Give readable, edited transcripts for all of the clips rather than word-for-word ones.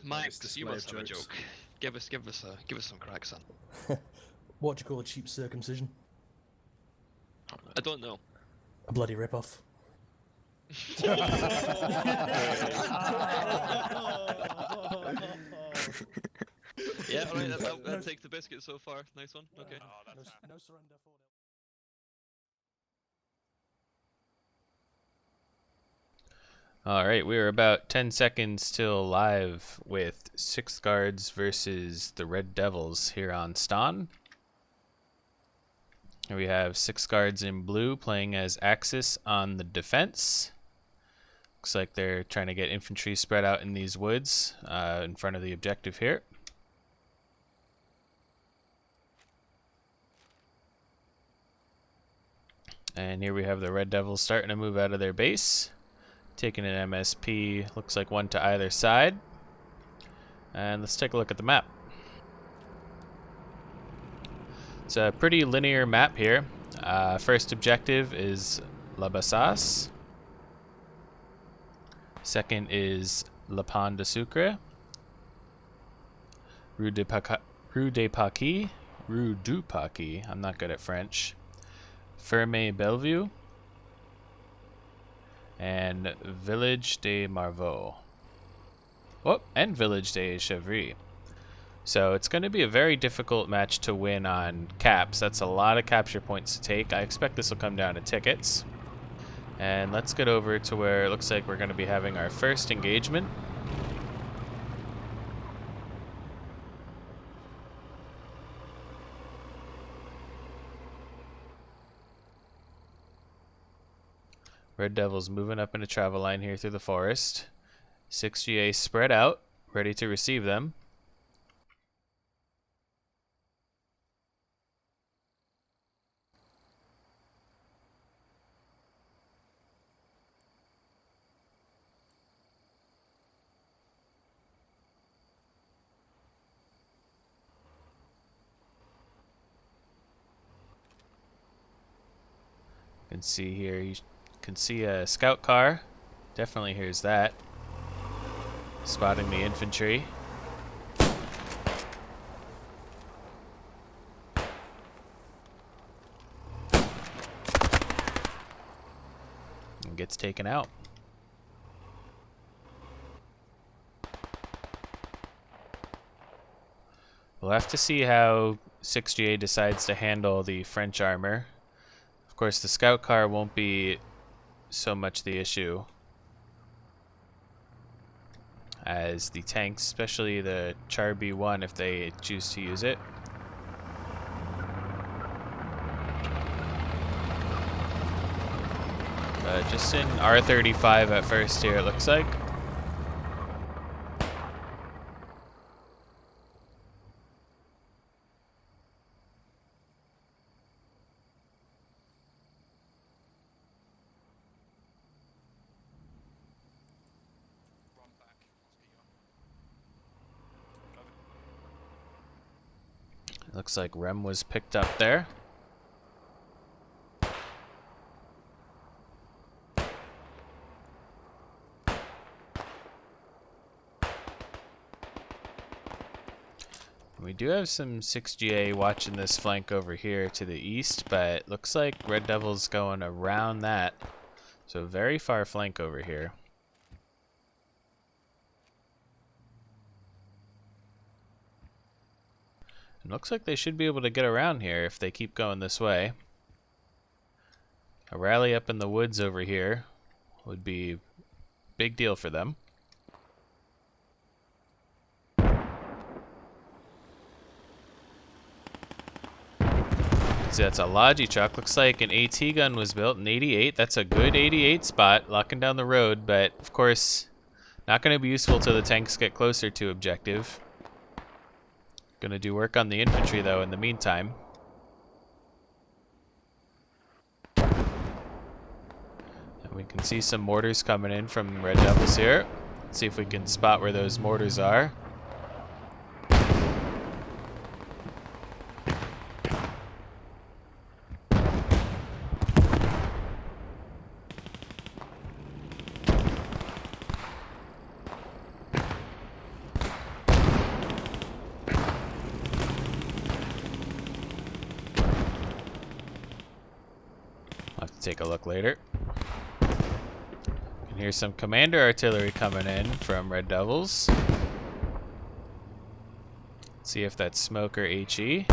Max, display you must of have a jokes. joke. Give us some crack, son. What do you call a cheap circumcision? I don't know. A bloody rip-off. Yeah, alright, I'll take the biscuit so far. Nice one. Okay. No surrender for Alright, we are about 10 seconds till live with 6 guards versus the Red Devils here on Ston. Here we have 6 guards in blue playing as Axis on the defense. Looks like they're trying to get infantry spread out in these woods in front of the objective here. And here we have the Red Devils starting to move out of their base. Taking an MSP, looks like one to either side. And let's take a look at the map. It's a pretty linear map here. First objective is La Bassas. Second is Le Pont de Sucre. Rue du Paquis. I'm not good at French. Ferme Bellevue. And Village de Marvaux. Oh, and Village de Chevry. So it's going to be a very difficult match to win on caps. That's a lot of capture points to take. I expect this will come down to tickets. And let's get over to where it looks like we're going to be having our first engagement. Red Devils moving up in a travel line here through the forest. 6GA spread out, ready to receive them. You can see here, you can see a scout car. Definitely hears that. Spotting the infantry. And gets taken out. We'll have to see how 6GA decides to handle the French armor. Of course, the scout car won't be so much the issue as the tanks, especially the Char B1 if they choose to use it. Just in R35 at first here, it looks like. Looks like Rem was picked up there. We do have some 6GA watching this flank over here to the east, but looks like Red Devil's going around that. So very far flank over here. It looks like they should be able to get around here if they keep going this way. A rally up in the woods over here would be a big deal for them. See, that's a Logi truck. Looks like an AT gun was built in 88. That's a good 88 spot, locking down the road, but of course, not going to be useful till the tanks get closer to objective. Gonna do work on the infantry though in the meantime. And we can see some mortars coming in from Red Devils here. Let's see if we can spot where those mortars are. take a look later. And here's some commander artillery coming in from Red Devils. See if that's smoke or HE.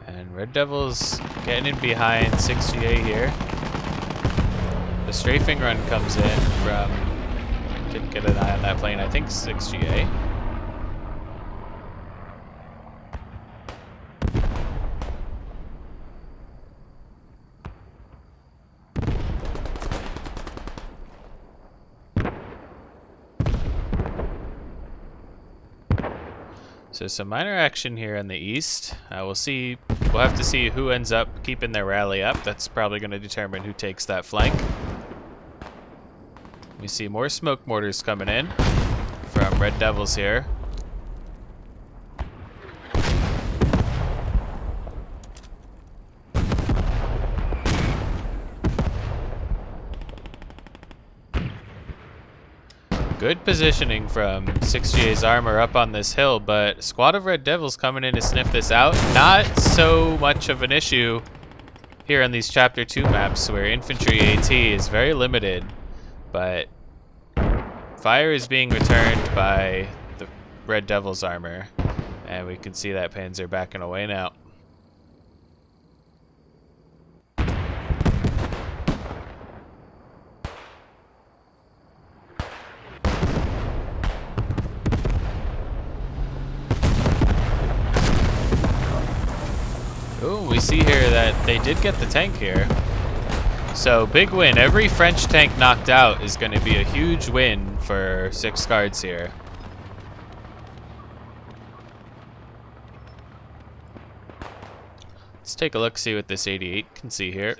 And Red Devils getting in behind 6GA here. The strafing run comes in from, didn't get an eye on that plane, I think 6GA. So some minor action here in the east. We'll have to see who ends up keeping their rally up. That's probably going to determine who takes that flank. We see more smoke mortars coming in from Red Devils here. Good positioning from 6GA's armor up on this hill, but a squad of Red Devils coming in to sniff this out. Not so much of an issue here on these Chapter 2 maps where infantry AT is very limited, but fire is being returned by the Red Devils armor, and we can see that Panzer backing away now. Ooh, we see here that they did get the tank here. So big win. Every French tank knocked out is going to be a huge win for 6 Guards here. Let's take a look, see what this 88 can see here.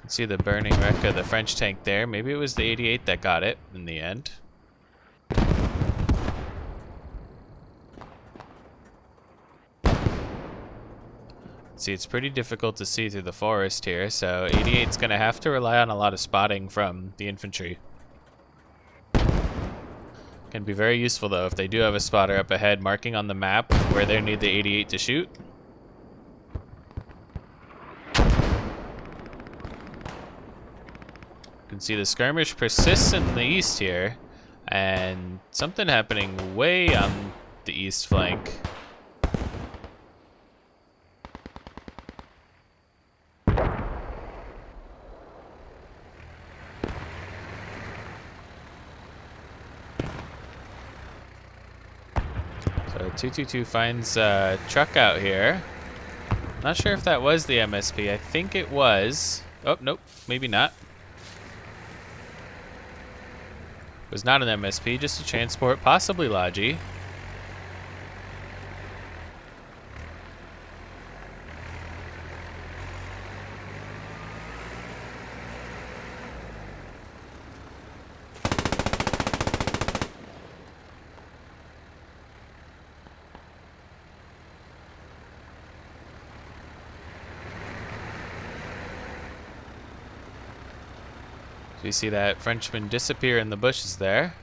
See the burning wreck of the French tank there. Maybe it was the 88 that got it in the end. See, it's pretty difficult to see through the forest here, so 88's going to have to rely on a lot of spotting from the infantry. Can be very useful though if they do have a spotter up ahead marking on the map where they need the 88 to shoot. You can see the skirmish persists in the east here, and something happening way on the east flank. So 222 finds a truck out here. Not sure if that was the MSP. I think it was. Oh, nope, maybe not. Was not an MSP, just a transport, possibly Logi. You see that Frenchman disappear in the bushes there.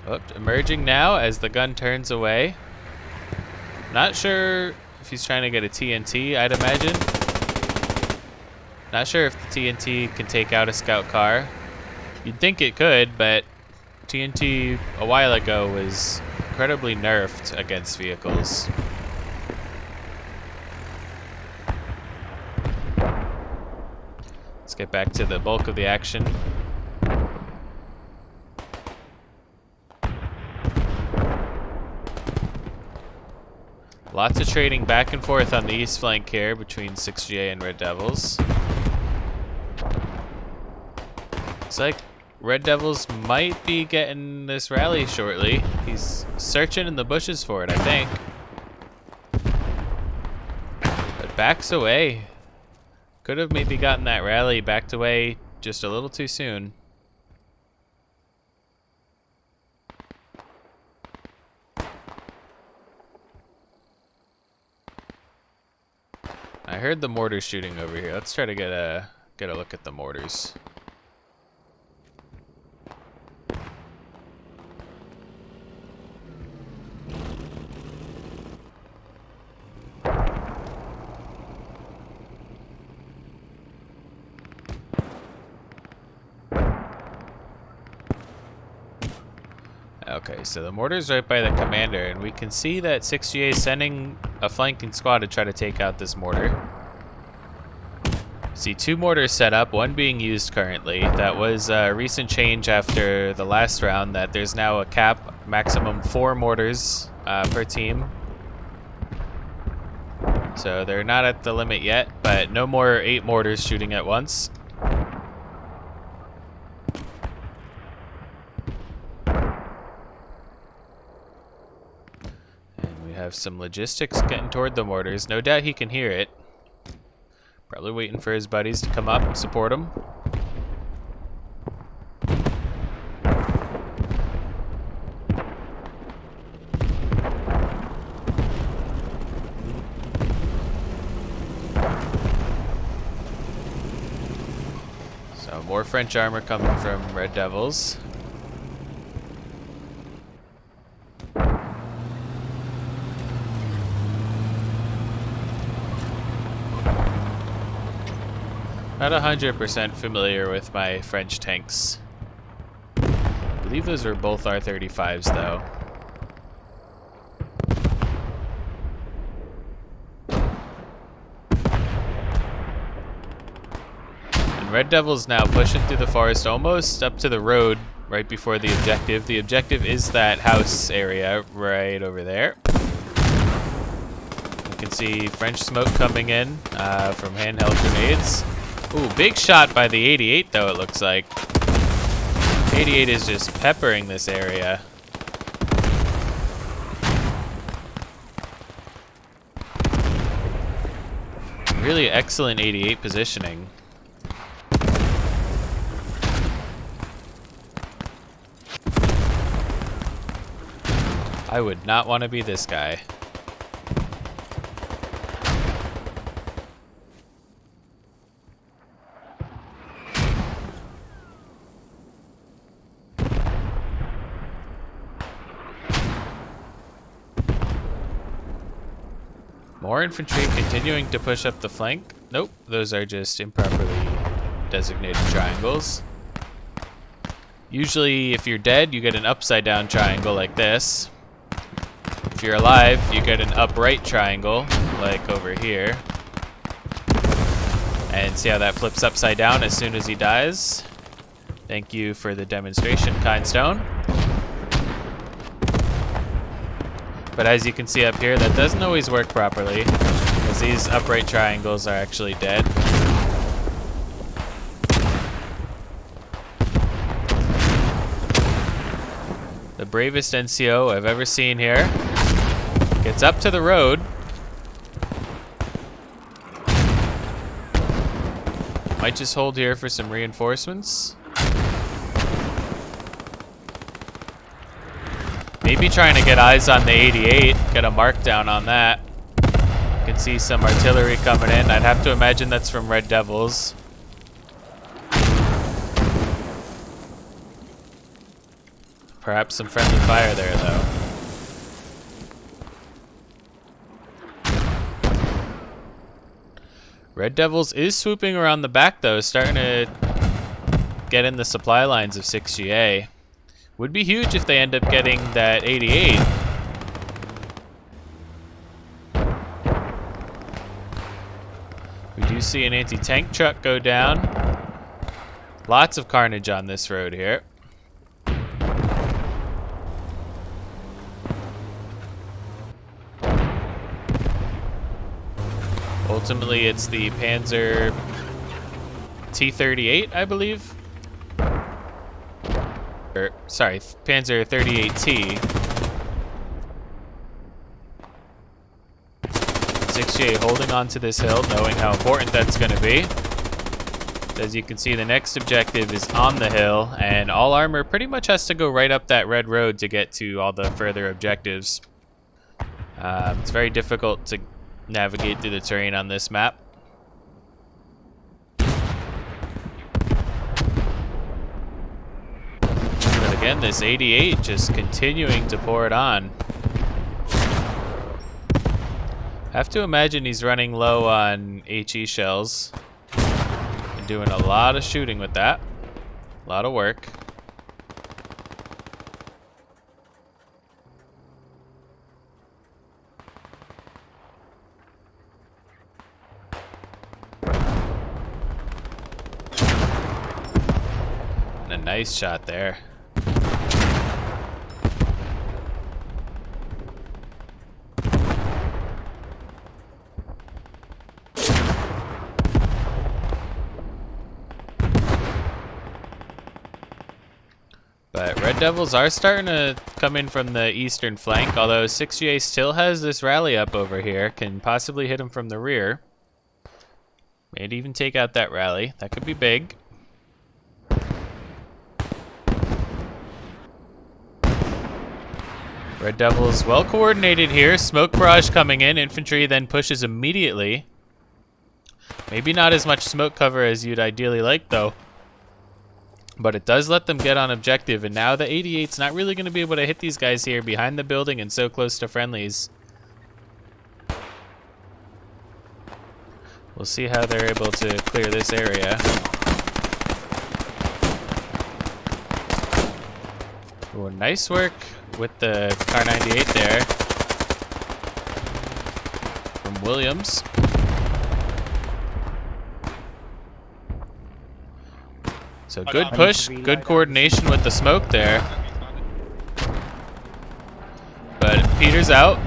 Oh, emerging now as the gun turns away. Not sure if he's trying to get a TNT, I'd imagine. Not sure if the TNT can take out a scout car. You'd think it could, but TNT a while ago was incredibly nerfed against vehicles. Let's get back to the bulk of the action. Lots of trading back and forth on the east flank here between 6GA and Red Devils. Looks like Red Devils might be getting this rally shortly. He's searching in the bushes for it, I think. But backs away. Could have maybe gotten that rally, backed away just a little too soon. I heard the mortars shooting over here. Let's try to get a look at the mortars. Okay, so the mortar's right by the commander, and we can see that 6GA is sending a flanking squad to try to take out this mortar. See 2 mortars set up, 1 being used currently. That was a recent change after the last round, that there's now a cap, maximum 4 mortars per team. So they're not at the limit yet, but no more 8 mortars shooting at once. Have some logistics getting toward the mortars. No doubt he can hear it. Probably waiting for his buddies to come up and support him. So more French armor coming from Red Devils. Not 100% familiar with my French tanks. I believe those were both R-35s though. And Red Devil's now pushing through the forest almost up to the road right before the objective. The objective is that house area right over there. You can see French smoke coming in from handheld grenades. Ooh, big shot by the 88 though, it looks like. 88 is just peppering this area. Really excellent 88 positioning. I would not want to be this guy. More infantry continuing to push up the flank. Nope, those are just improperly designated triangles. Usually, if you're dead, you get an upside down triangle like this. If you're alive, you get an upright triangle, like over here. And see how that flips upside down as soon as he dies? Thank you for the demonstration, Kindstone. But as you can see up here, that doesn't always work properly, because these upright triangles are actually dead. The bravest NCO I've ever seen here gets up to the road. Might just hold here for some reinforcements. Maybe trying to get eyes on the 88, get a mark down on that. You can see some artillery coming in. I'd have to imagine that's from Red Devils. Perhaps some friendly fire there, though. Red Devils is swooping around the back, though, starting to get in the supply lines of 6GA. Would be huge if they end up getting that 88. We do see an anti-tank truck go down. Lots of carnage on this road here. Ultimately, it's the Panzer T-38, I believe. Sorry, Panzer 38T. 6GA holding on to this hill, knowing how important that's going to be. As you can see, the next objective is on the hill, and all armor pretty much has to go right up that red road to get to all the further objectives. It's very difficult to navigate through the terrain on this map. But again, this 88 just continuing to pour it on. Have to imagine he's running low on HE shells. Been doing a lot of shooting with that. A lot of work. And a nice shot there. But Red Devils are starting to come in from the eastern flank, although 6GA still has this rally up over here, can possibly hit him from the rear. Maybe even take out that rally. That could be big. Red Devils well coordinated here. Smoke barrage coming in. Infantry then pushes immediately. Maybe not as much smoke cover as you'd ideally like though. But it does let them get on objective, and now the 88's not really going to be able to hit these guys here behind the building and so close to friendlies. We'll see how they're able to clear this area. Ooh, nice work with the Kar 98 there from Williams. So good push, good coordination with the smoke there. But Peter's out.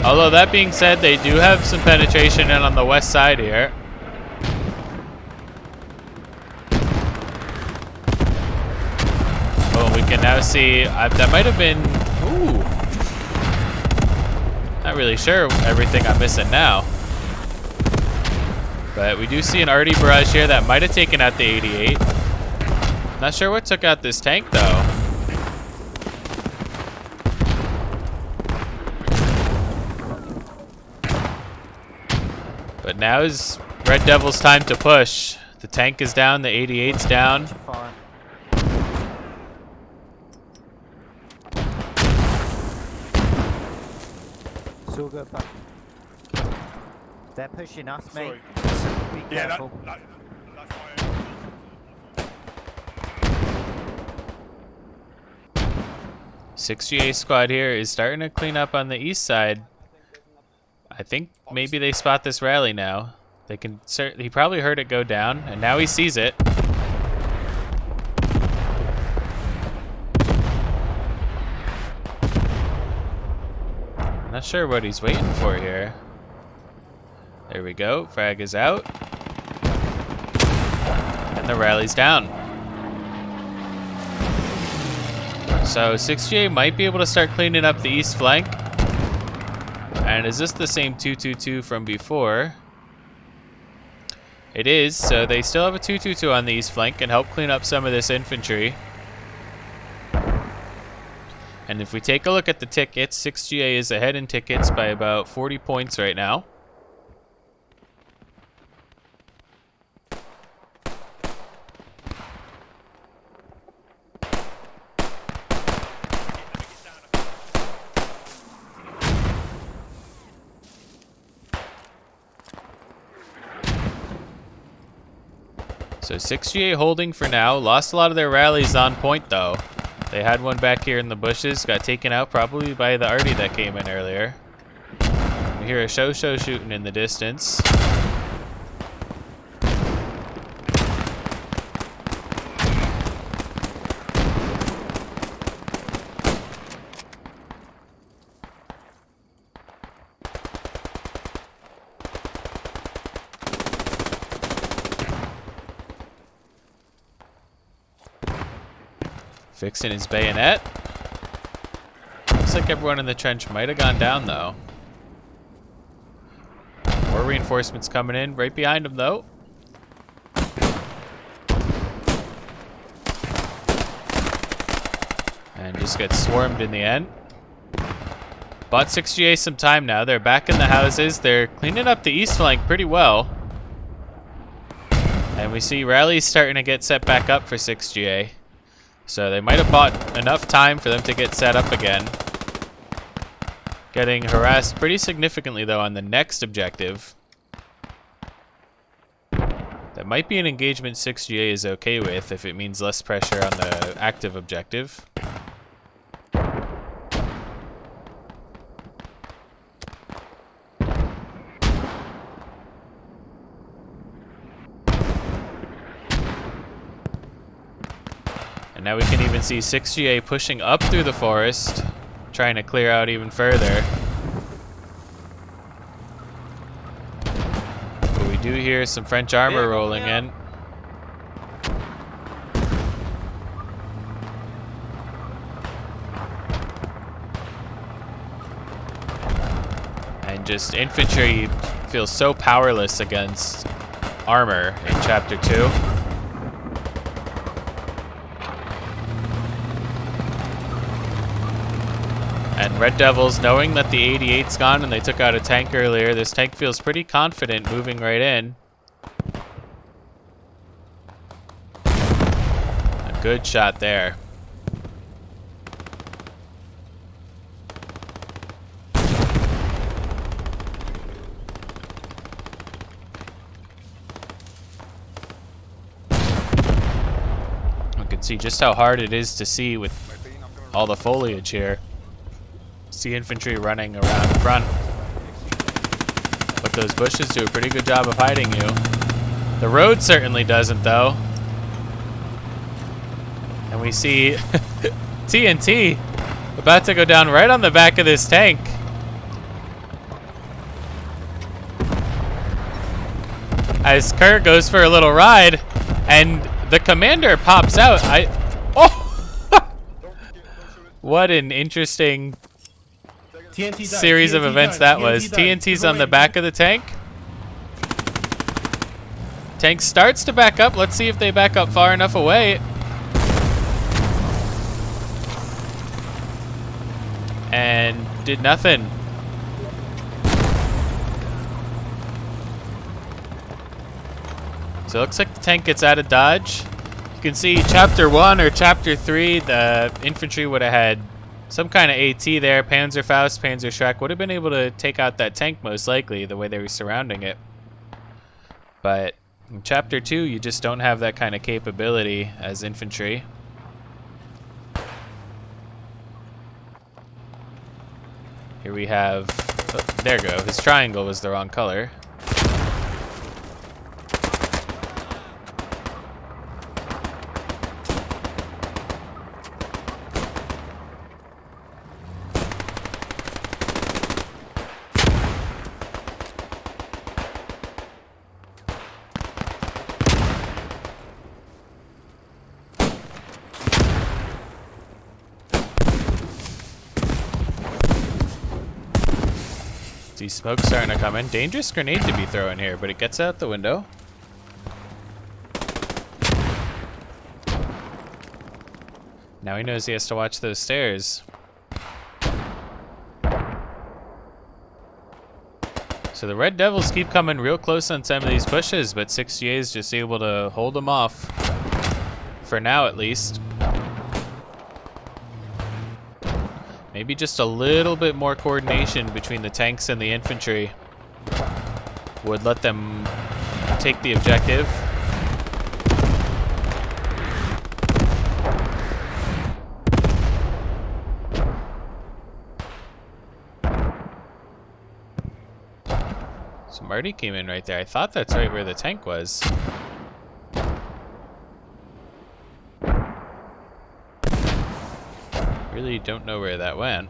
Although that being said, they do have some penetration in on the west side here. Oh, we can now see, that might have been, ooh. Not really sure everything I'm missing now. But we do see an arty barrage here that might have taken out the 88. Not sure what took out this tank though. But now is Red Devil's time to push. The tank is down, the 88's down. So good, back. They're pushing us, mate. Be Yeah, careful. that's why. 6GA squad here is starting to clean up on the east side. I think maybe they spot this rally now. They can he probably heard it go down, and now he sees it. Not sure what he's waiting for here. There we go. Frag is out. And the rally's down. So 6GA might be able to start cleaning up the east flank. And is this the same 222 from before? It is, so they still have a 222 on the east flank and help clean up some of this infantry. And if we take a look at the tickets, 6GA is ahead in tickets by about 40 points right now. So 6GA holding for now. Lost a lot of their rallies on point though. They had one back here in the bushes, got taken out probably by the arty that came in earlier. We hear a show shooting in the distance. Fixing his bayonet. Looks like everyone in the trench might have gone down though. More reinforcements coming in right behind him though. just get swarmed in the end. Bought 6GA some time now. They're back in the houses. They're cleaning up the east flank pretty well. And we see rallies starting to get set back up for 6GA. So they might have bought enough time for them to get set up again. Getting harassed pretty significantly though on the next objective. That might be an engagement 6GA is okay with if it means less pressure on the active objective. And now we can even see 6GA pushing up through the forest, trying to clear out even further. But we do hear some French armor rolling in. And just infantry feels so powerless against armor in Chapter 2. And Red Devils, knowing that the 88's gone and they took out a tank earlier, this tank feels pretty confident moving right in. A good shot there. You can see just how hard it is to see with all the foliage here. See infantry running around the front. But those bushes do a pretty good job of hiding you. The road certainly doesn't, though. And we see TNT about to go down right on the back of this tank. As Kerr goes for a little ride, and the commander pops out. What an interesting series of events that was. TNT's on the back of the tank. Tank starts to back up. Let's see if they back up far enough away. And did nothing. So it looks like the tank gets out of dodge. You can see Chapter 1 or Chapter 3, the infantry would have had some kind of AT there. Panzerfaust, Panzerschreck would have been able to take out that tank most likely, the way they were surrounding it. But in Chapter 2, you just don't have that kind of capability as infantry. Here we have, oh, there we go, his triangle was the wrong color. See smoke starting to come in. Dangerous grenade to be throwing here, but it gets out the window. Now he knows he has to watch those stairs. So the Red Devils keep coming real close on some of these pushes, but 6GA is just able to hold them off. For now, at least. Maybe just a little bit more coordination between the tanks and the infantry would let them take the objective. So Marty came in right there. I thought that's right where the tank was. Really don't know where that went.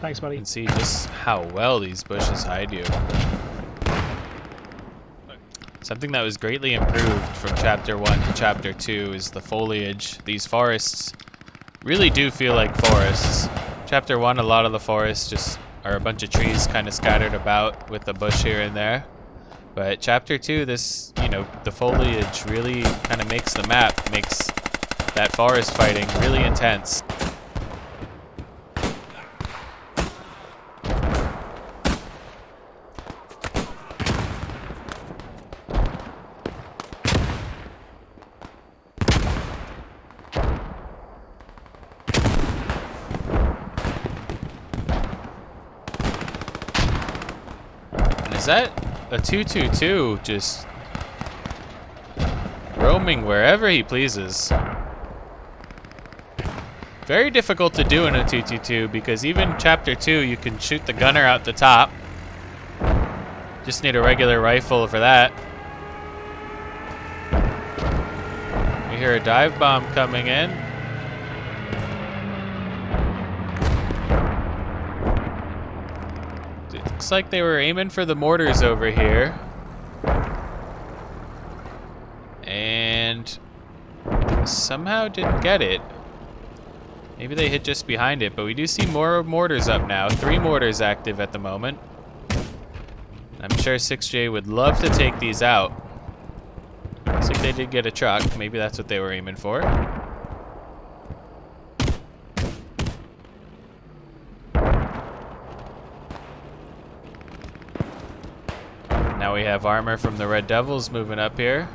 Thanks, buddy. You can see just how well these bushes hide you. Something that was greatly improved from Chapter 1 to Chapter 2 is the foliage. These forests really do feel like forests. Chapter 1, a lot of the forests just are a bunch of trees kind of scattered about with a bush here and there. But Chapter 2, this, you know, the foliage really kind of makes the map, makes that forest fighting really intense. Is that a 222 just roaming wherever he pleases? Very difficult to do in a 222 because even Chapter 2 you can shoot the gunner out the top. Just need a regular rifle for that. We hear a dive bomb coming in. Looks like they were aiming for the mortars over here. And somehow didn't get it. Maybe they hit just behind it, but we do see more mortars up now. 3 mortars active at the moment. I'm sure 6J would love to take these out. Looks like they did get a truck. Maybe that's what they were aiming for. Now we have armor from the Red Devils moving up here.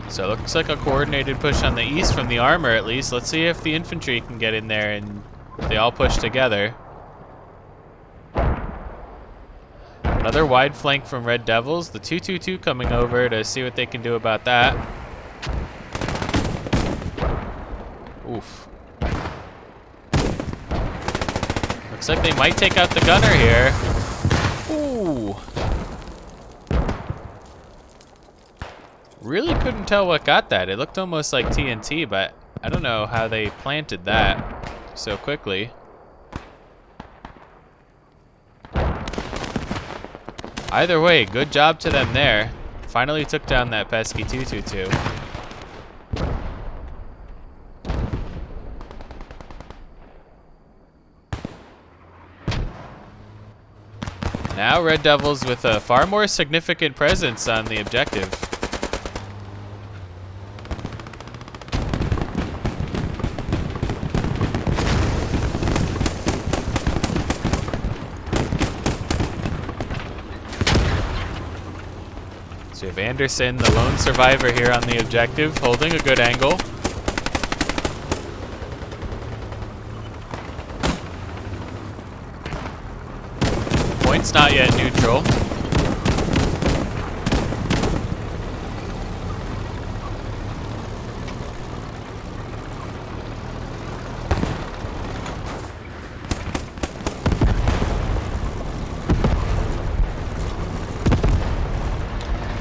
So it looks like a coordinated push on the east from the armor at least. Let's see if the infantry can get in there and they all push together. Another wide flank from Red Devils. The 222 coming over to see what they can do about that. Oof. Looks like they might take out the gunner here. Ooh. Really couldn't tell what got that. It looked almost like TNT, but I don't know how they planted that so quickly. Either way, good job to them there. Finally took down that pesky 222. Now Red Devils with a far more significant presence on the objective. So we have Anderson, the lone survivor here on the objective, holding a good angle. Point's not yet neutral.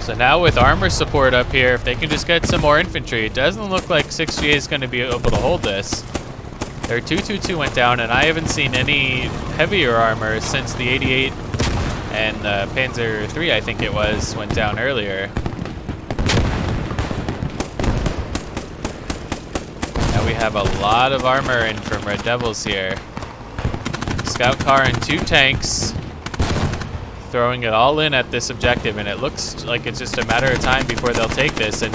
So now with armor support up here, if they can just get some more infantry, it doesn't look like 6GA is going to be able to hold this. Their 222 went down, and I haven't seen any heavier armor since the 88 and Panzer III, I think it was, went down earlier. Now we have a lot of armor in from Red Devils here. Scout car and 2 tanks. Throwing it all in at this objective, and it looks like it's just a matter of time before they'll take this. And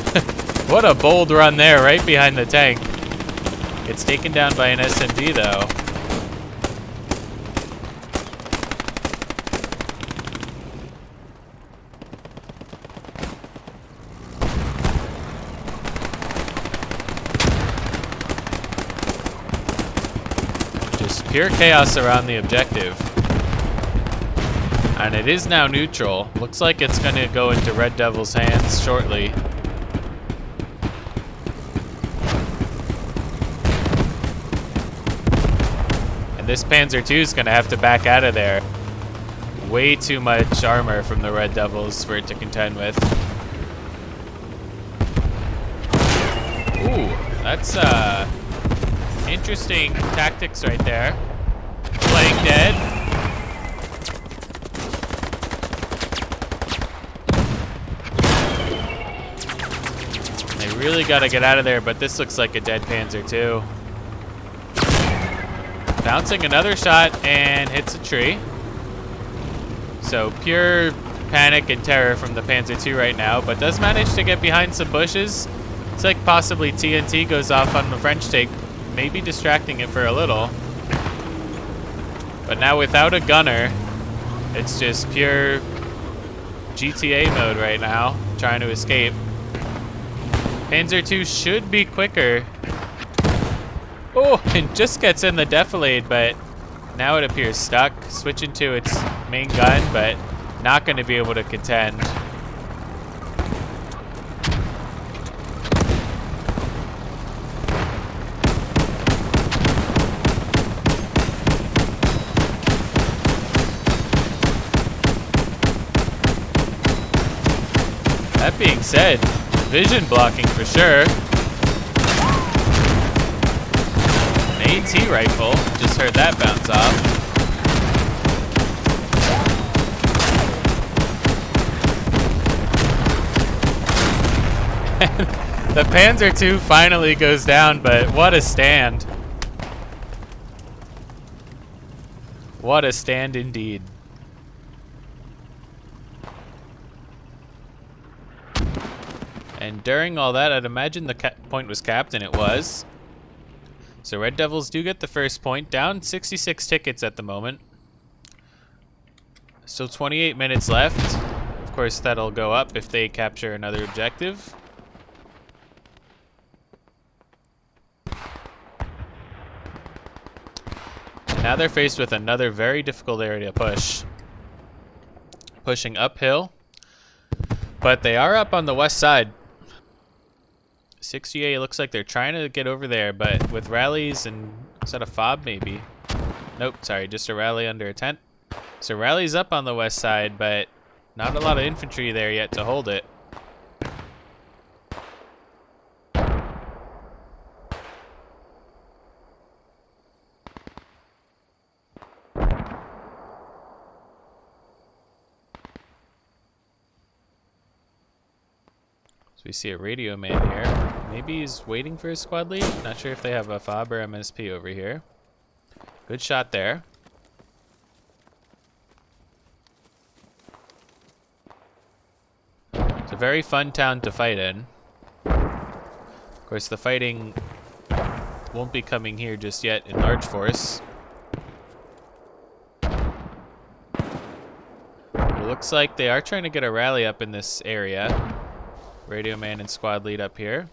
what a bold run there, right behind the tank. It's taken down by an SMD though. Just pure chaos around the objective. And it is now neutral. Looks like it's going to go into Red Devil's hands shortly. And this Panzer II is going to have to back out of there. Way too much armor from the Red Devils for it to contend with. Ooh, that's interesting tactics right there. Playing dead. They really got to get out of there, but this looks like a dead Panzer II. Bouncing another shot and hits a tree. So pure panic and terror from the Panzer II right now, but does manage to get behind some bushes. It's like possibly TNT goes off on the French take, maybe distracting it for a little. But now without a gunner, it's just pure GTA mode right now, trying to escape. Panzer II should be quicker. Oh, and just gets in the defilade, but now it appears stuck. Switching to its main gun, but not going to be able to contend. That being said, vision blocking for sure. An AT rifle, just heard that bounce off. The Panzer II finally goes down, but what a stand. What a stand indeed. And during all that, I'd imagine the point was capped, and it was. So Red Devils do get the first point, down 66 tickets at the moment. Still 28 minutes left. Of course, that'll go up if they capture another objective. Now they're faced with another very difficult area to push. Pushing uphill. But they are up on the west side. 6GA looks like they're trying to get over there, but with rallies and... is that a fob maybe? Nope, sorry, just a rally under a tent. So rallies up on the west side, but not a lot of infantry there yet to hold it. So we see a radio man here. Maybe he's waiting for his squad lead. Not sure if they have a FOB or MSP over here. Good shot there. It's a very fun town to fight in. Of course, the fighting won't be coming here just yet in large force. It looks like they are trying to get a rally up in this area. Radio man and squad lead up here.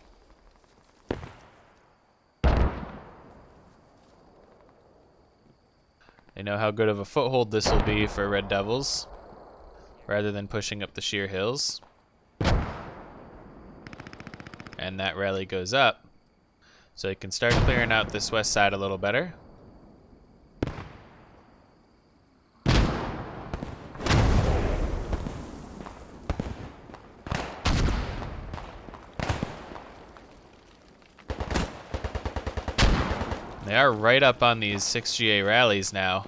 They know how good of a foothold this will be for Red Devils, rather than pushing up the sheer hills. And that rally goes up, so they can start clearing out this west side a little better. They are right up on these 6GA rallies now.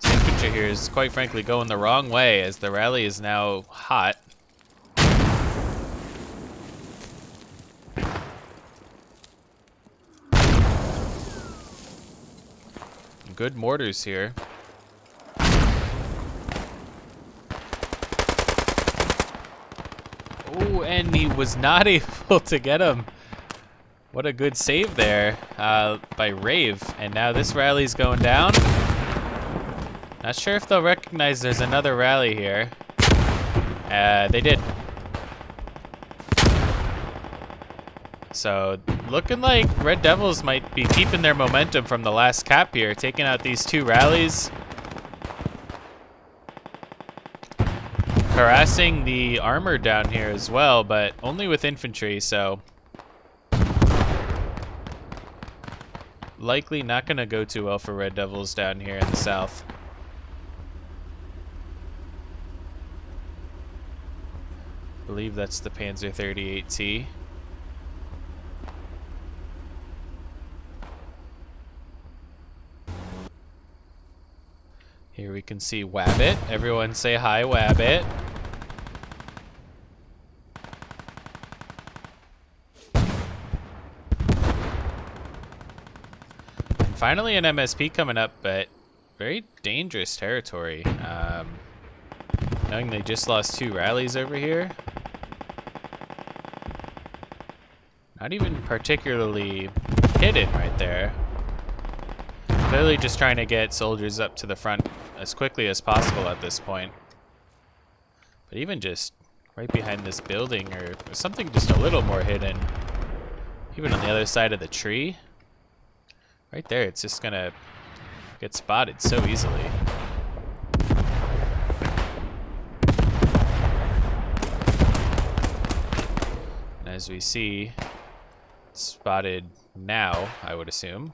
This infantry here is quite frankly going the wrong way as the rally is now hot. Good mortars here. Oh, and he was not able to get him. What a good save there by Rave. And now this rally's going down. Not sure if they'll recognize there's another rally here. They did. So looking like Red Devils might be keeping their momentum from the last cap here, taking out these two rallies. Harassing the armor down here as well, but only with infantry, so likely not going to go too well for Red Devils down here in the south. I believe that's the Panzer 38T. Here we can see Wabbit. Everyone say hi, Wabbit. finally an MSP coming up, but very dangerous territory. Knowing they just lost 2 rallies over here. Not even particularly hidden right there. Clearly just trying to get soldiers up to the front as quickly as possible at this point. But even just right behind this building or something just a little more hidden. Even on the other side of the tree. Right there, it's just gonna get spotted so easily. And as we see, it's spotted now, I would assume.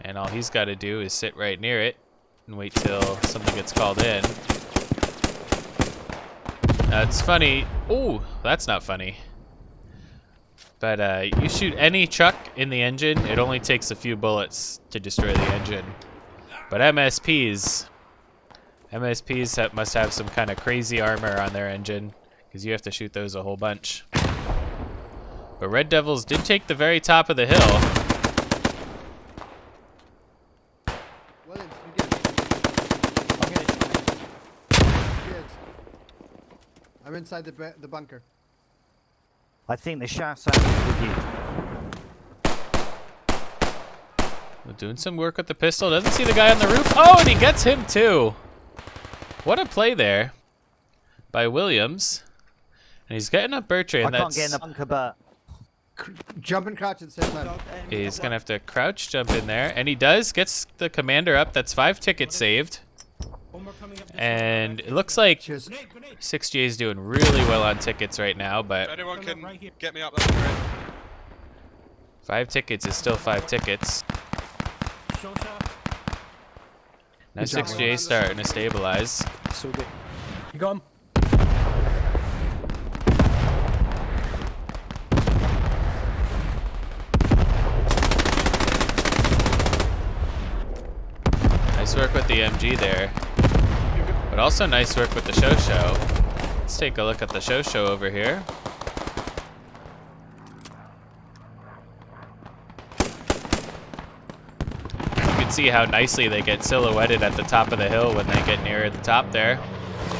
And all he's got to do is sit right near it and wait till something gets called in. Now it's funny. Ooh, that's not funny. But you shoot any truck in the engine, it only takes a few bullets to destroy the engine. But MSPs must have some kind of crazy armor on their engine, because you have to shoot those a whole bunch. But Red Devils did take the very top of the hill. Williams, you get it. Good. I'm inside the bunker. I think the Shasam is with you. We're doing some work with the pistol. Doesn't see the guy on the roof. Oh, and he gets him too. What a play there by Williams. And he's getting up Bertrand. I can't get in the bunker, but Jump and crouch at the same time. He's gonna have to crouch jump in there, and he does. Gets the commander up. That's 5 tickets saved. And it looks like Cheers. 6J is doing really well on tickets right now, If but anyone can get me up, that'd be great. 5 tickets is still 5 tickets. Now Good job, 6J is starting to stabilize. So good. You got him? Nice work with the MG there. But also nice work with the Shosho. Let's take a look at the Shosho over here. You can see how nicely they get silhouetted at the top of the hill when they get near the top there,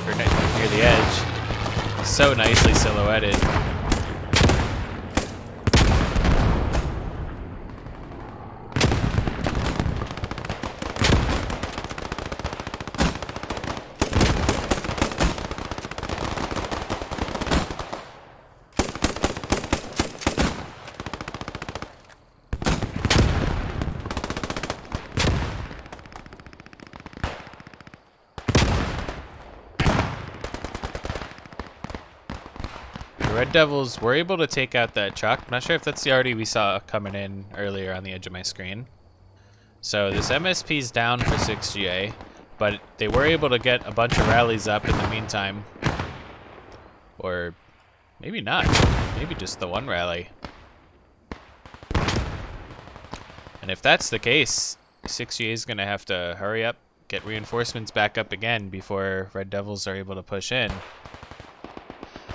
or near the edge. So nicely silhouetted. Red Devils were able to take out that truck. I'm not sure if that's the arty we saw coming in earlier on the edge of my screen. So this MSP's down for 6GA, but they were able to get a bunch of rallies up in the meantime. Or maybe not. Maybe just the one rally. And if that's the case, 6GA is going to have to hurry up, get reinforcements back up again before Red Devils are able to push in.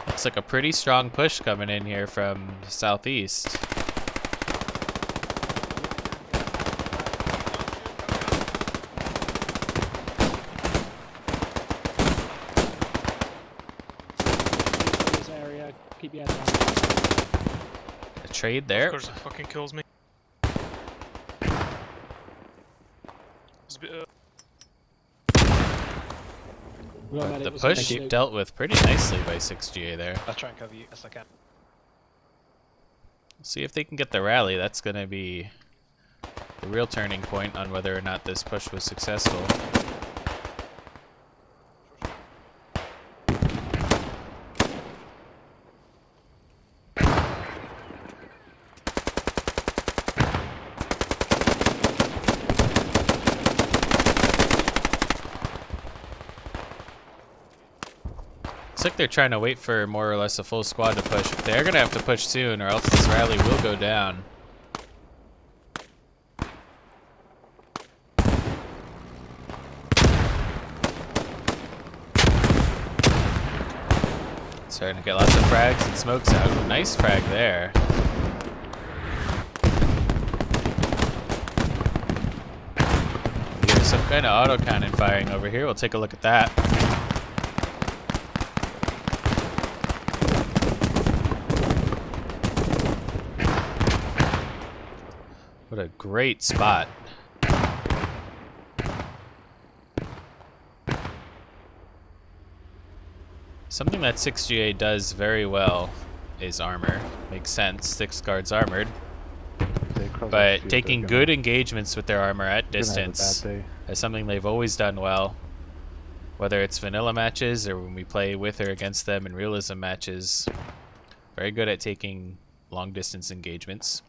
Looks like a pretty strong push coming in here from the southeast. This area, keep your head down. A trade there. Of course, it fucking kills me. It's a bit, But the push dealt with pretty nicely by 6GA there. I'll try and cover you as I can. See if they can get the rally. That's going to be the real turning point on whether or not this push was successful. Looks like they're trying to wait for more or less a full squad to push. But they're going to have to push soon or else this rally will go down. Starting to get lots of frags and smokes out. Nice frag there. kind of auto cannon firing over here. We'll take a look at that. What a great spot. Something that 6GA does very well is armor. Makes sense, 6 guards armored. But taking good engagements with their armor at distance is something they've always done well. Whether it's vanilla matches or when we play with or against them in realism matches. Very good at taking long distance engagements.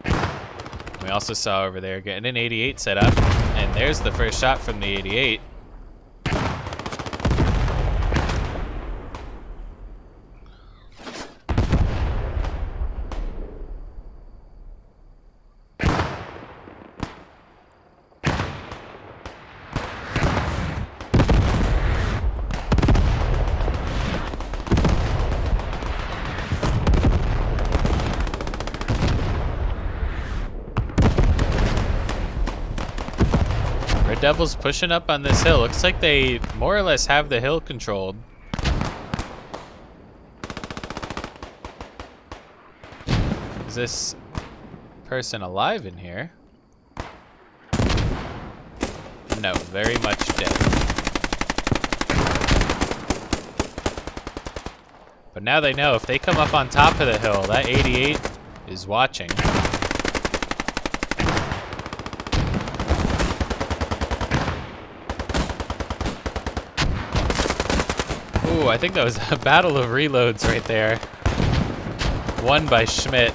We also saw over there getting an 88 set up, and there's the first shot from the 88. Red Devils pushing up on this hill. Looks like they more or less have the hill controlled. Is this person alive in here? No, very much dead. But now they know if they come up on top of the hill, that 88 is watching. Ooh, I think that was a battle of reloads right there. Won by Schmidt.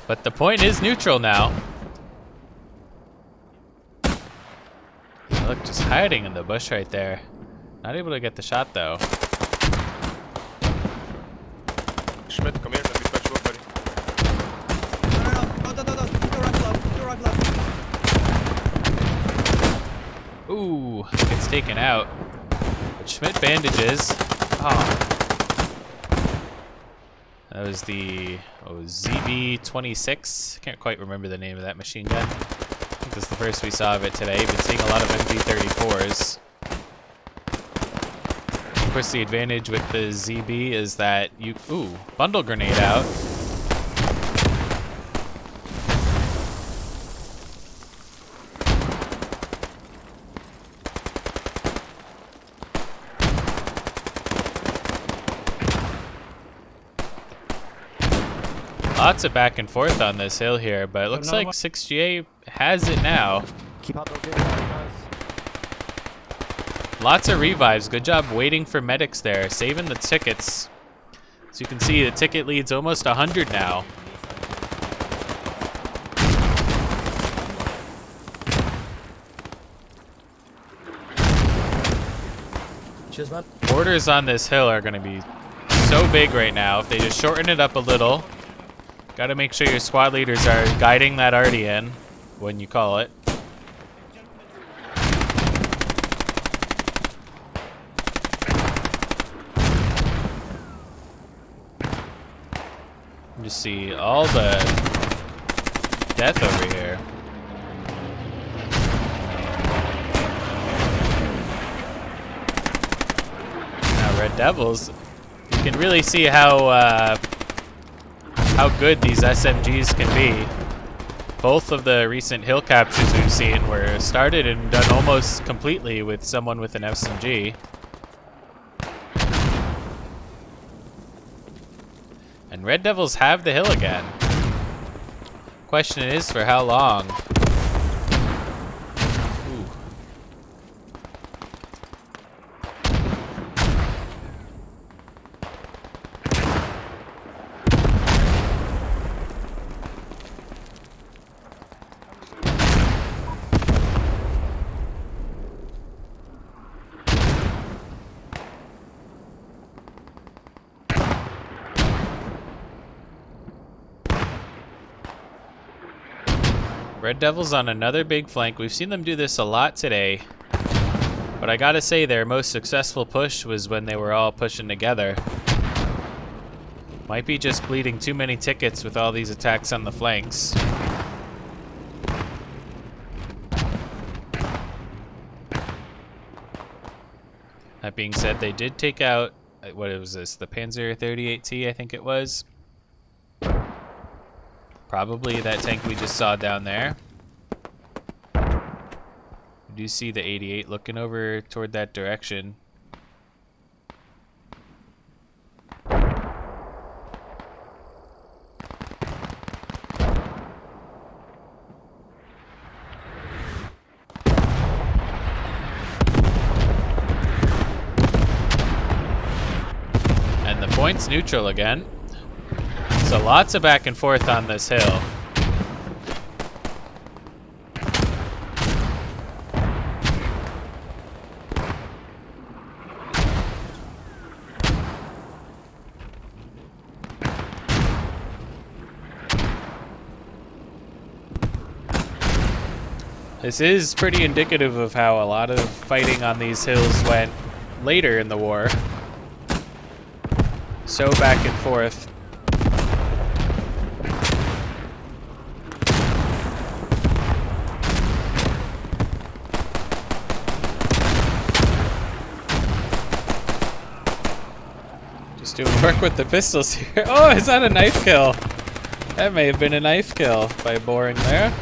But the point is neutral now. Look, just hiding in the bush right there. Not able to get the shot though. Schmidt, come here, let me patch you up, buddy. Ooh, gets taken out. But Schmidt bandages. Oh. That was the ZB-26. Can't quite remember the name of that machine gun. I think that's the first we saw of it today. Been seeing a lot of MV-34s. Of course, the advantage with the ZB is that you... Ooh, bundle grenade out. Lots of back and forth on this hill here, but it looks like 6GA has it now. Keep up those good guys. Lots of revives. Good job waiting for medics there, saving the tickets. As you can see, the ticket lead's almost 100 now. Cheers, man. Borders on this hill are going to be so big right now. If they just shorten it up a little, got to make sure your squad leaders are guiding that RDN when you call it. You just see all the death over here. Now Red Devils, you can really see how good these SMGs can be. Both of the recent hill captures we've seen were started and done almost completely with someone with an SMG. And Red Devils have the hill again. Question is for how long? Ooh. Red Devils on another big flank. We've seen them do this a lot today. But I gotta say their most successful push was when they were all pushing together. Might be just bleeding too many tickets with all these attacks on the flanks. That being said, they did take out, what was this, the Panzer 38T, I think it was. Probably that tank we just saw down there. You do see the 88 looking over toward that direction. And the point's neutral again. So lots of back and forth on this hill. This is pretty indicative of how a lot of fighting on these hills went later in the war. So back and forth. Just doing work with the pistols here. Oh, is that a knife kill? That may have been a knife kill by boring there.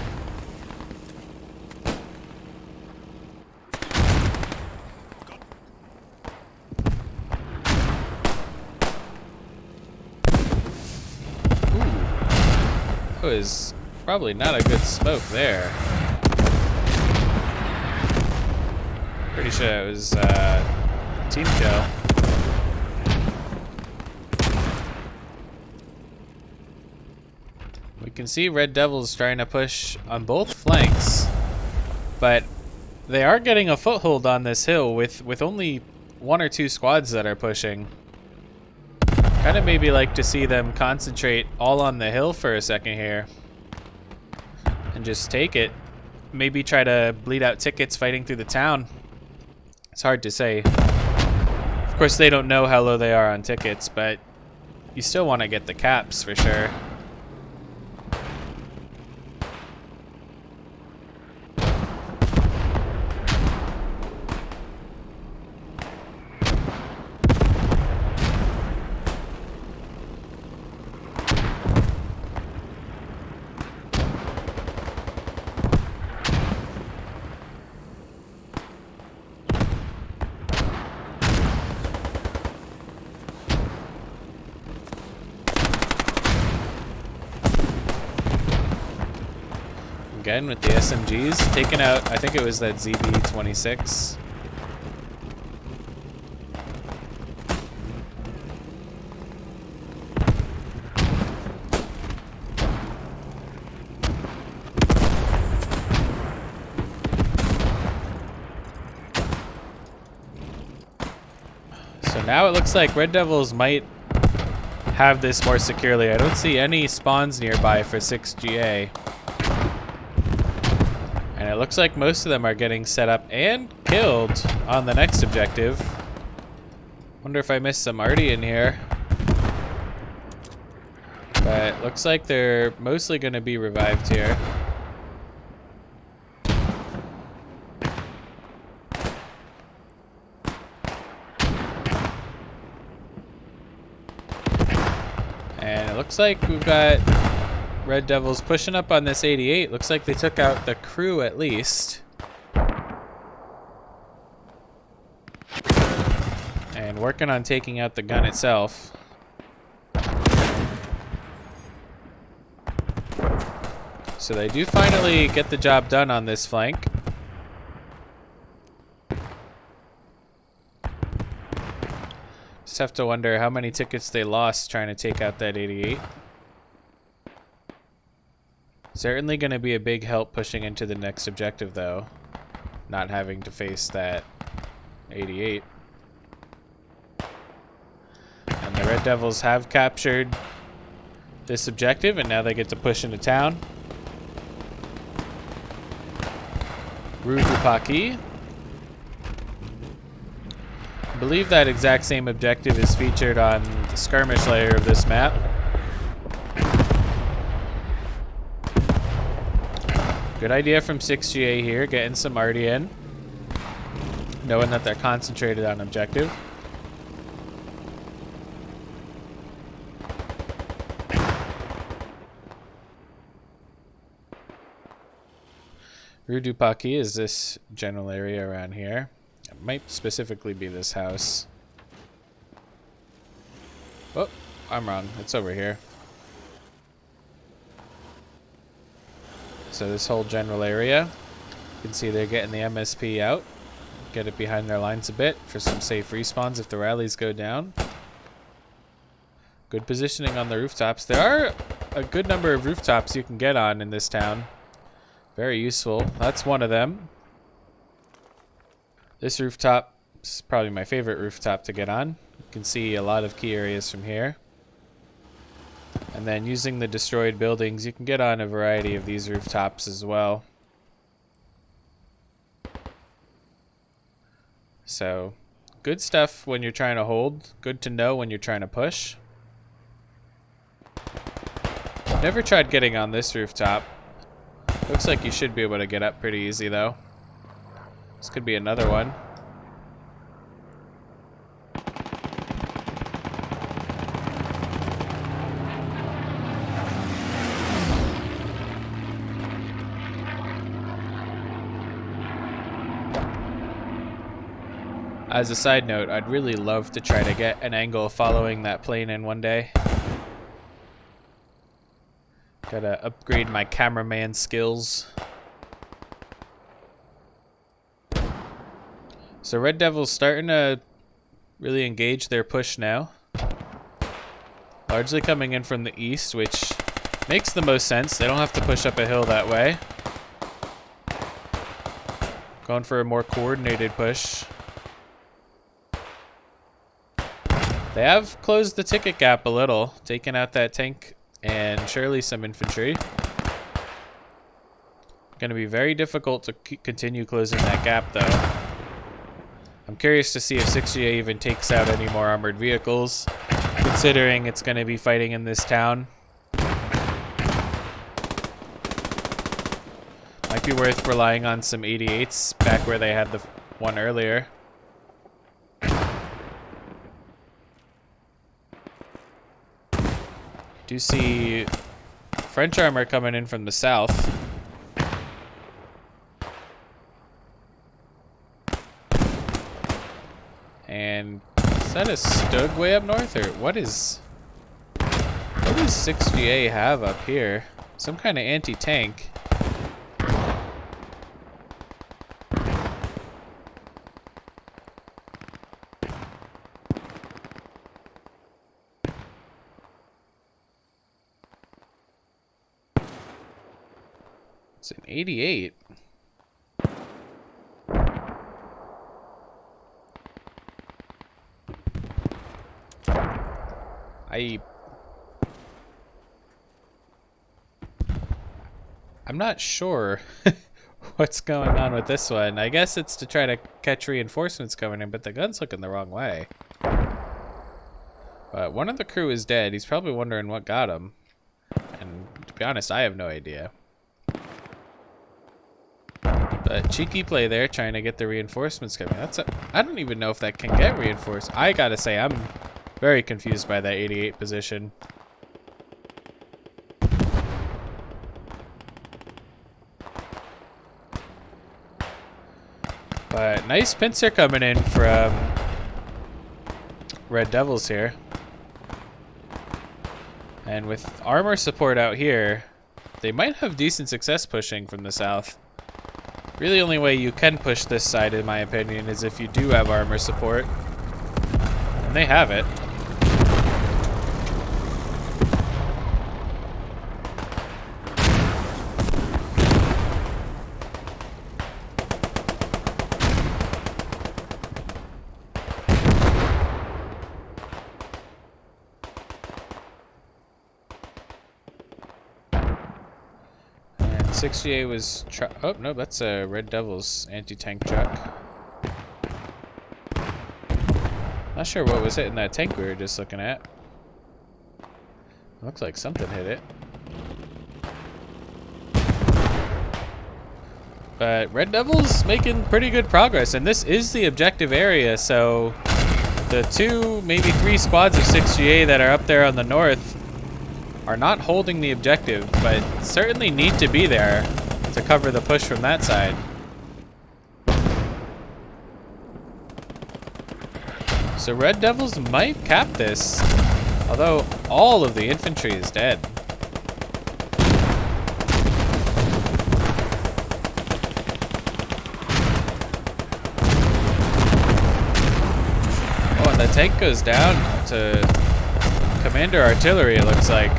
Was probably not a good smoke there. Pretty sure it was team kill. We can see Red Devils trying to push on both flanks, but they are getting a foothold on this hill with only 1 or 2 squads that are pushing. Kind of maybe like to see them concentrate all on the hill for a second here and just take it. Maybe try to bleed out tickets fighting through the town. It's hard to say. Of course, they don't know how low they are on tickets, but you still want to get the caps for sure. Again with the SMGs, taking out, I think it was that ZB-26. So now it looks like Red Devils might have this more securely. I don't see any spawns nearby for 6GA. And it looks like most of them are getting set up and killed on the next objective. Wonder if I missed some arty in here. But looks like they're mostly going to be revived here. And it looks like we've got Red Devils pushing up on this 88. Looks like they took out the crew at least. And working on taking out the gun itself. So they do finally get the job done on this flank. Just have to wonder how many tickets they lost trying to take out that 88. Certainly going to be a big help pushing into the next objective, though. Not having to face that 88. And the Red Devils have captured this objective, and now they get to push into town. Rue du Paquis. I believe that exact same objective is featured on the skirmish layer of this map. Good idea from 6GA here, getting some arty in, knowing that they're concentrated on objective. Rue du Paquis is this general area around here. It might specifically be this house. Oh, I'm wrong. It's over here. So this whole general area, you can see they're getting the MSP out. Get it behind their lines a bit for some safe respawns if the rallies go down. Good positioning on the rooftops. There are a good number of rooftops you can get on in this town. Very useful. That's one of them. This rooftop is probably my favorite rooftop to get on. You can see a lot of key areas from here. And then using the destroyed buildings, you can get on a variety of these rooftops as well. So, good stuff when you're trying to hold. Good to know when you're trying to push. Never tried getting on this rooftop. Looks like you should be able to get up pretty easy though. This could be another one. As a side note, I'd really love to try to get an angle following that plane in one day. Gotta upgrade my cameraman skills. So Red Devil's starting to really engage their push now. Largely coming in from the east, which makes the most sense. They don't have to push up a hill that way. Going for a more coordinated push. They have closed the ticket gap a little, taking out that tank and surely some infantry. Going to be very difficult to continue closing that gap though. I'm curious to see if 6GA even takes out any more armored vehicles, considering it's going to be fighting in this town. Might be worth relying on some 88s back where they had the one earlier. Do see French armor coming in from the south. And is that a Stug way up north, or what does 6GA have up here? Some kind of anti-tank. It's an 88. I'm not sure what's going on with this one. I guess it's to try to catch reinforcements coming in, but the gun's looking the wrong way. But one of the crew is dead. He's probably wondering what got him. And to be honest, I have no idea. But cheeky play there, trying to get the reinforcements coming. I don't even know if that can get reinforced. I gotta say, I'm very confused by that 88 position. But nice pincer coming in from Red Devils here. And with armor support out here, they might have decent success pushing from the south. Really, the only way you can push this side, in my opinion, is if you do have armor support. And they have it. And 6GA was oh no, that's a Red Devil's anti-tank truck. Not sure what was hitting that tank we were just looking at. Looks like something hit it. But Red Devils making pretty good progress, and this is the objective area, so the 2, maybe 3 squads of 6GA that are up there on the north are not holding the objective, but certainly need to be there to cover the push from that side. So Red Devils might cap this, although all of the infantry is dead. Oh, and the tank goes down to Commander Artillery, it looks like.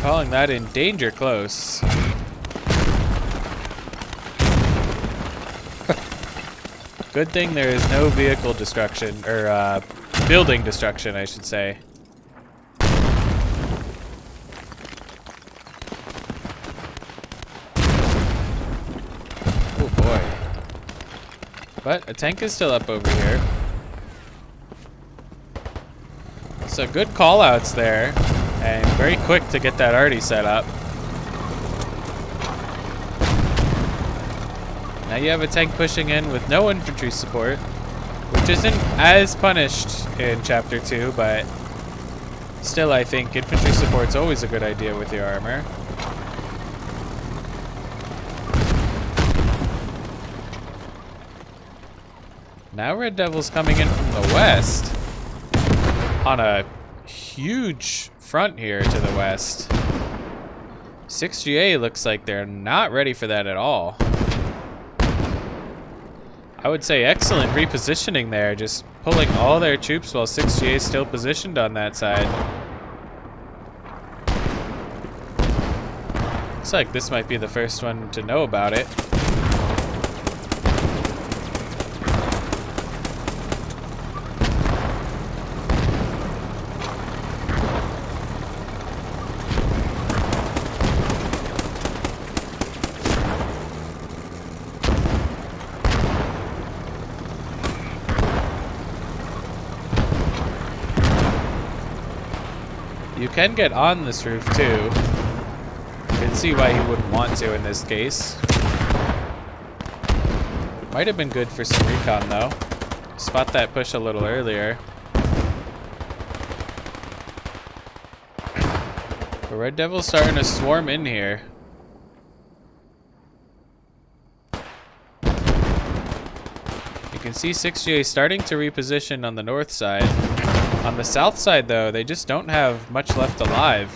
Calling that in danger close. Good thing there is no vehicle destruction, or building destruction, I should say. Oh boy. But a tank is still up over here. So good call-outs there, and very quick to get that arty set up. Now you have a tank pushing in with no infantry support, which isn't as punished in Chapter 2, but still I think infantry support's always a good idea with your armor. Now Red Devil's coming in from the west on a huge front here to the west. 6GA looks like they're not ready for that at all. I would say excellent repositioning there, just pulling all their troops while 6GA is still positioned on that side. Looks like this might be the first one to know about it. You can get on this roof too. You can see why he wouldn't want to in this case. Might have been good for some recon though. Spot that push a little earlier. The Red Devil's starting to swarm in here. You can see 6GA starting to reposition on the north side. On the south side, though, they just don't have much left alive.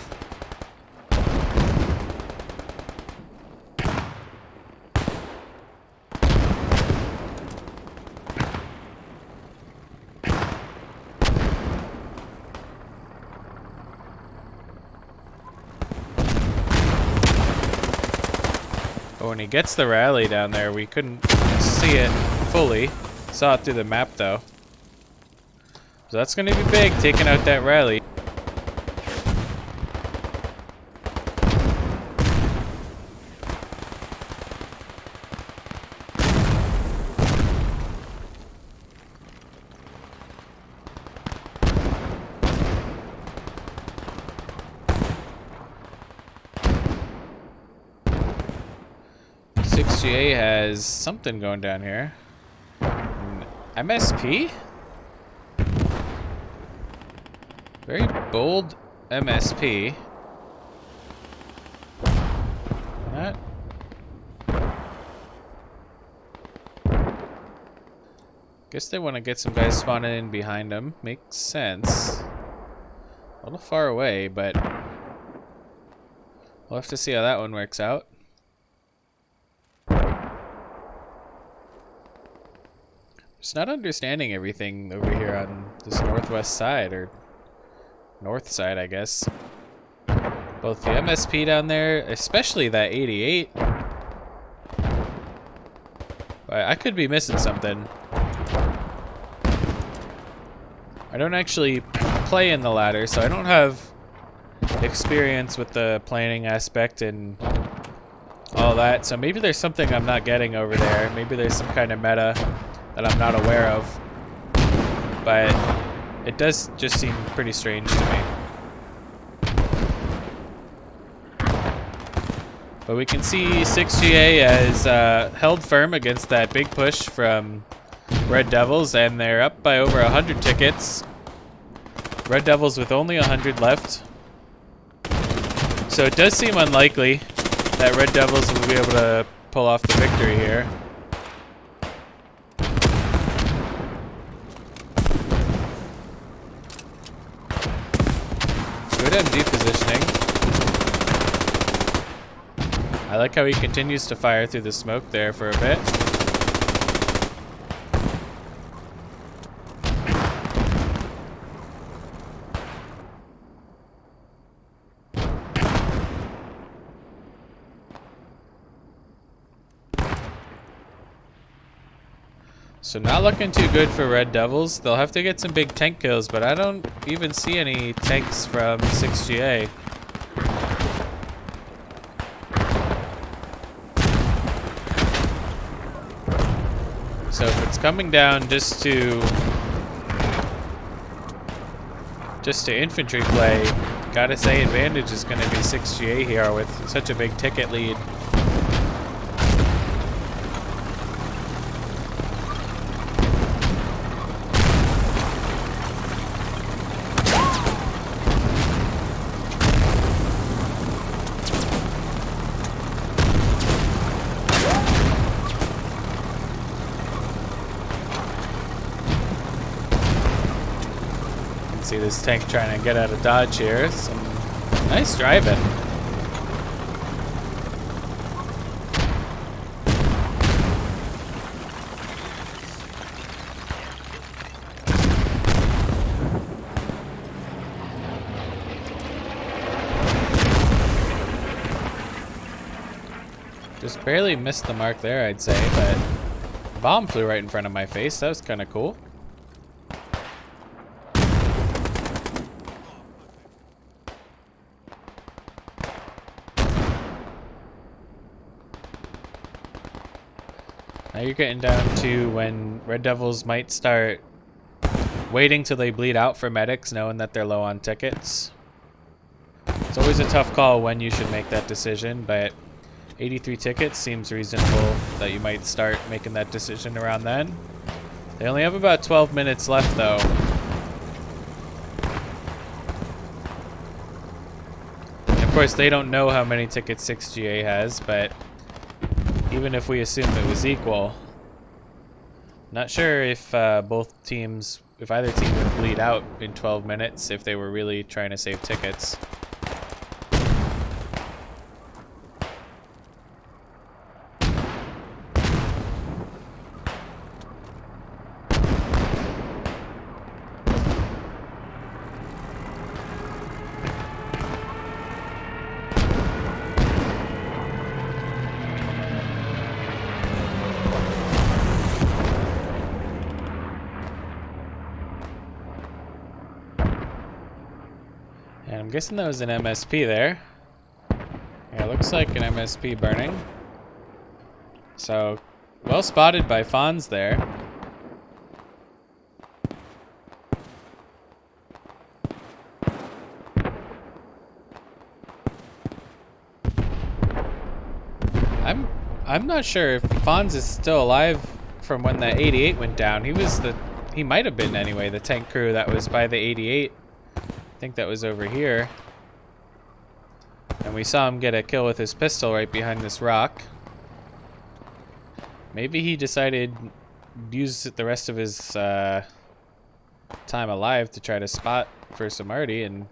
Oh, when he gets the rally down there, we couldn't see it fully. Saw it through the map, though. So that's going to be big, taking out that rally. .6GA has something going down here. An MSP? Very bold MSP. That. Guess they want to get some guys spawning in behind them. Makes sense. A little far away, but we'll have to see how that one works out. Just not understanding everything over here on this northwest side, or north side, I guess. Both the MSP down there, especially that 88. I could be missing something. I don't actually play in the ladder, so I don't have experience with the planning aspect and all that. So maybe there's something I'm not getting over there. Maybe there's some kind of meta that I'm not aware of. But it does just seem pretty strange to me. But we can see 6GA has held firm against that big push from Red Devils, and they're up by over 100 tickets. Red Devils with only 100 left. So it does seem unlikely that Red Devils will be able to pull off the victory here. Good MG positioning. I like how he continues to fire through the smoke there for a bit. So not looking too good for Red Devils. They'll have to get some big tank kills, but I don't even see any tanks from 6GA. So if it's coming down just to infantry play, gotta say advantage is going to be 6GA here with such a big ticket lead. See this tank trying to get out of dodge here. Some nice driving. Just barely missed the mark there, I'd say, but the bomb flew right in front of my face. That was kind of cool. Now you're getting down to when Red Devils might start waiting till they bleed out for medics, knowing that they're low on tickets. It's always a tough call when you should make that decision, but 83 tickets seems reasonable that you might start making that decision around then. They only have about 12 minutes left though. And of course they don't know how many tickets 6GA has, but even if we assume it was equal, not sure if both teams, if either team would bleed out in 12 minutes if they were really trying to save tickets. And I'm guessing that was an MSP there. Yeah, looks like an MSP burning. So, well spotted by Fonz there. I'm not sure if Fonz is still alive from when the 88 went down. He might have been anyway, the tank crew that was by the 88. I think that was over here. And we saw him get a kill with his pistol right behind this rock. Maybe he decided to use the rest of his time alive to try to spot for some arty, and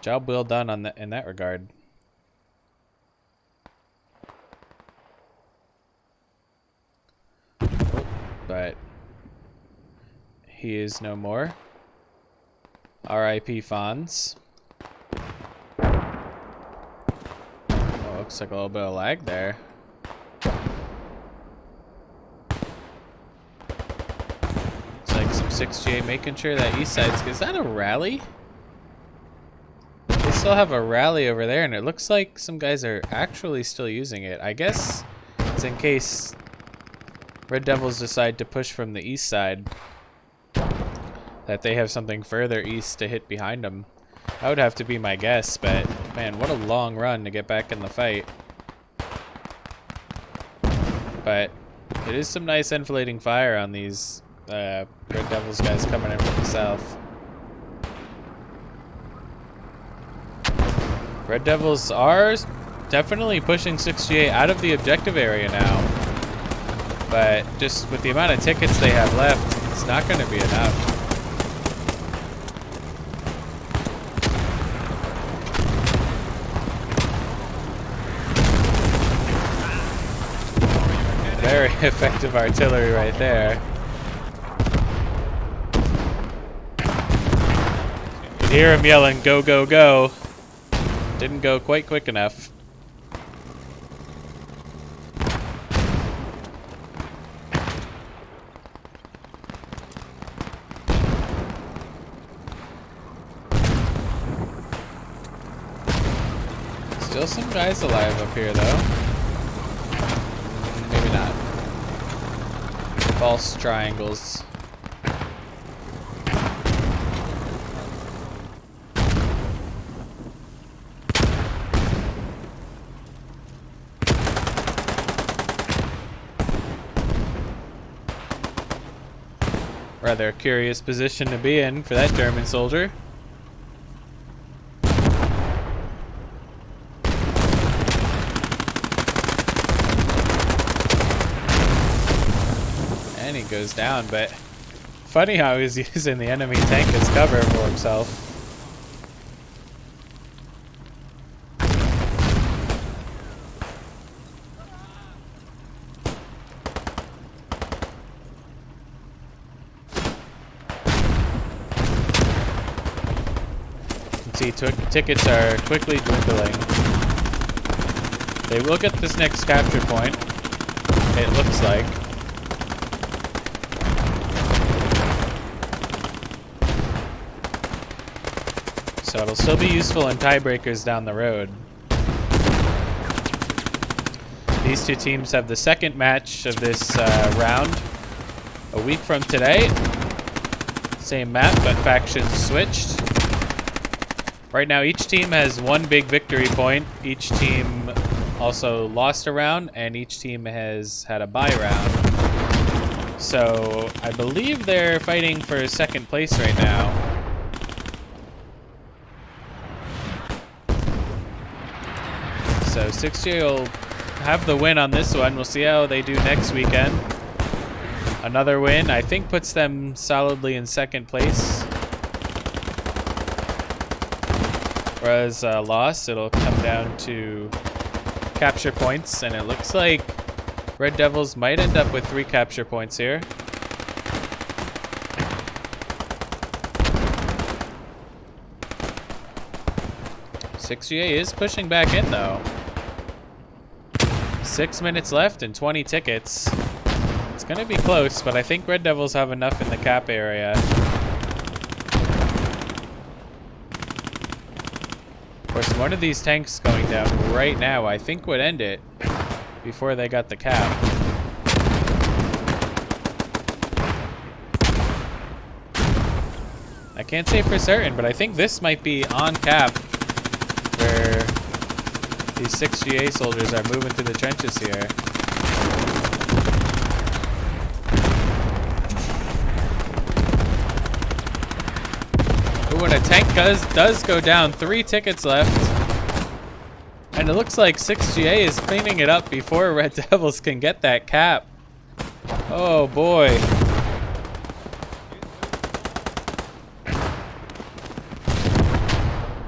job well done on in that regard. But he is no more. R.I.P. Fonz. Oh, looks like a little bit of lag there. It's like some 6GA making sure that east side's... Is that a rally? This still have a rally over there, and it looks like some guys are actually still using it. I guess it's in case Red Devils decide to push from the east side, that they have something further east to hit behind them. That would have to be my guess, but man, what a long run to get back in the fight. But it is some nice enfilading fire on these Red Devils guys coming in from the south. Red Devils are definitely pushing 6G8 out of the objective area now. But just with the amount of tickets they have left, it's not going to be enough. Very effective artillery right there. You could hear him yelling, "Go, go, go." Didn't go quite quick enough. Still some guys alive up here, though. Maybe not. False triangles. Rather curious position to be in for that German soldier. And he goes down, but funny how he's using the enemy tank as cover for himself. See, tickets are quickly dwindling. They will get this next capture point, it looks like. So it'll still be useful in tiebreakers down the road. These two teams have the second match of this round a week from today. Same map, but factions switched. Right now, each team has one big victory point. Each team also lost a round, and each team has had a bye round. So I believe they're fighting for second place right now. So 6G will have the win on this one. We'll see how they do next weekend. Another win, I think, puts them solidly in second place. Whereas a loss, it'll come down to capture points, and it looks like Red Devils might end up with 3 capture points here. .6GA is pushing back in, though. 6 minutes left and 20 tickets. It's going to be close, but I think Red Devils have enough in the cap area. Of course, one of these tanks going down right now, I think, would end it before they got the cap. I can't say for certain, but I think this might be on cap where these 6GA soldiers are moving through the trenches here. When a tank does go down, 3 tickets left. And it looks like 6GA is cleaning it up before Red Devils can get that cap. Oh boy.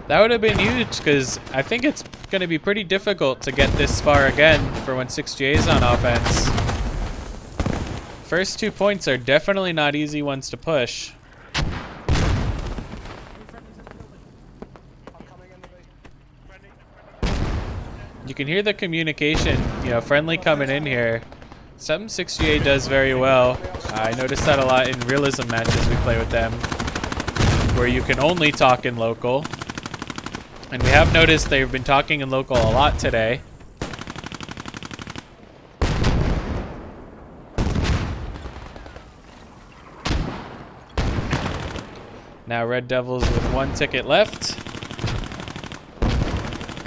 That would have been huge, because I think it's going to be pretty difficult to get this far again for when 6GA is on offense. First 2 points are definitely not easy ones to push. You can hear the communication, you know, friendly coming in here. Something 6GA does very well. I noticed that a lot in realism matches we play with them, where you can only talk in local. And we have noticed they've been talking in local a lot today. Now Red Devils with 1 ticket left.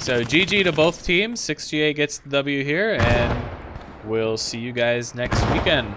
So GG to both teams. 6GA gets the W here, and we'll see you guys next weekend.